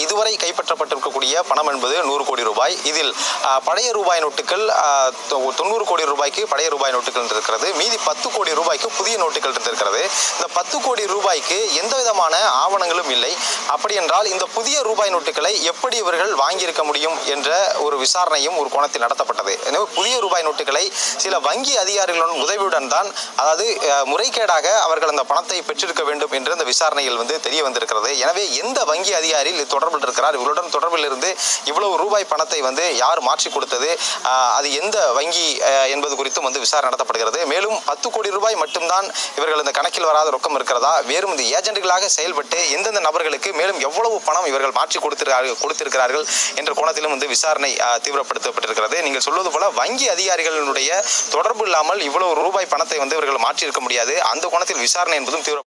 இதுவரை கைப்பற்றப்பட்டிருக்கக்கூடிய பணம் என்பது 100 கோடி ரூபாய். இதில் பழைய ரூபாய் நோட்டுகள் 90 கோடி ரூபாய்க்கு பழைய ரூபாய் நோட்டுகள் இருக்கிறது. மீதி 10 கோடி ரூபாய்க்கு புதிய நோட்டுகள் இருக்கிறது. இந்த 10 கோடி ரூபாய்க்கு எந்த விதமான ஆவணங்களும் இல்லை. அப்படி என்றால் இந்த புதிய ரூபாய் நோட்டுகளை எப்படி இவர்கள் வாங்கியிருக்க முடியும் என்ற ஒரு விசாரணையும் ஒரு கோணத்தில் நடத்தப்பட்டது. எனவே புதிய ரூபாய் நோட்டுகளை சில வங்கி அதிகாரிகளின் உதவியுடன் தான், அதாவது முறைகேடாக அவர்கள் அந்த பணத்தை பெற்றிருக்க வேண்டும் என்று இந்த விசாரணையில் தெரிய வந்திருக்கிறது. எனவே எந்த வங்கி அதிகாரி தொடர்பில் இருக்கிறார், இவர்களுடன் தொடர்பில் இருந்து இவ்வளவு ரூபாய் பணத்தை யார் மாற்றி கொடுத்தது, அது எந்த வங்கி என்பது குறித்தும் விசாரணை நடத்தப்படுகிறது. மேலும் 10 கோடி ரூபாய் மட்டும்தான் இவர்கள் இந்த கணக்கில் வராத ரொக்கம் இருக்கிறதா, வேறும் இந்த ஏஜென்ட்களாக செயல்பட்டு எந்தெந்த நபர்களுக்கு மேலும் எவ்வளவு பணம் இவர்கள் மாற்றி கொடுத்திருக்கிறார்கள் என்ற கோணத்திலும் விசாரணை தீவிரப்படுத்தப்பட்டிருக்கிறது. நீங்கள் சொல்வது போல வங்கி அதிகாரிகளுடைய தொடர்பு இல்லாமல் இவ்வளவு ரூபாய் பணத்தை இவர்கள் மாற்றியிருக்க முடியாது. அந்த கோணத்தில் விசாரணை என்பதும் தீவிர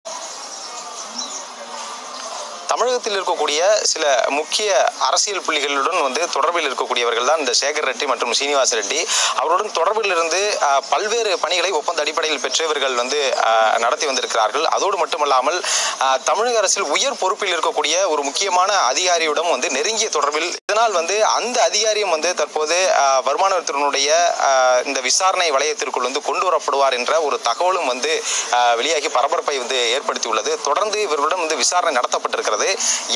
தமிழகத்தில் இருக்கக்கூடிய சில முக்கிய அரசியல் புள்ளிகளுடன் தொடர்பில் இருக்கக்கூடியவர்கள் தான் இந்த சேகர் ரெட்டி மற்றும் சீனிவாச ரெட்டி. அவருடன் தொடர்பில் இருந்து பல்வேறு பணிகளை ஒப்பந்த அடிப்படையில் பெற்று இவர்கள் நடத்தி வந்திருக்கிறார்கள். அதோடு மட்டுமல்லாமல் தமிழக அரசில் உயர் பொறுப்பில் இருக்கக்கூடிய ஒரு முக்கியமான அதிகாரியுடன் நெருங்கிய தொடர்பில், இதனால் அந்த அதிகாரியும் தற்போது வருமான வரித்துறையினுடைய இந்த விசாரணை வளையத்திற்குள் கொண்டு வரப்படுவார் என்ற ஒரு தகவலும் வெளியாகி பரபரப்பை ஏற்படுத்தியுள்ளது. தொடர்ந்து இவர்களிடம் விசாரணை நடத்தப்பட்டிருக்கிறது.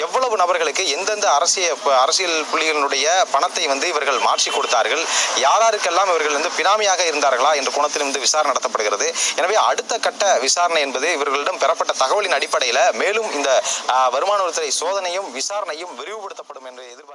எவ்வளவு நபர்களுக்கு எந்தெந்த அரசியல் புள்ளிகளுடைய பணத்தை இவர்கள் மாற்றி கொடுத்தார்கள், யாருக்கெல்லாம் இவர்கள் பினாமியாக இருந்தார்களா என்ற கோணத்தில் விசாரணை நடத்தப்படுகிறது. எனவே அடுத்த கட்ட விசாரணை என்பது இவர்களிடம் பெறப்பட்ட தகவலின் அடிப்படையில் மேலும் இந்த வருமான வரித்துறை சோதனையும் விசாரணையும் விரிவுபடுத்தப்படும் என்று எதிர்பார்க்கிறார்.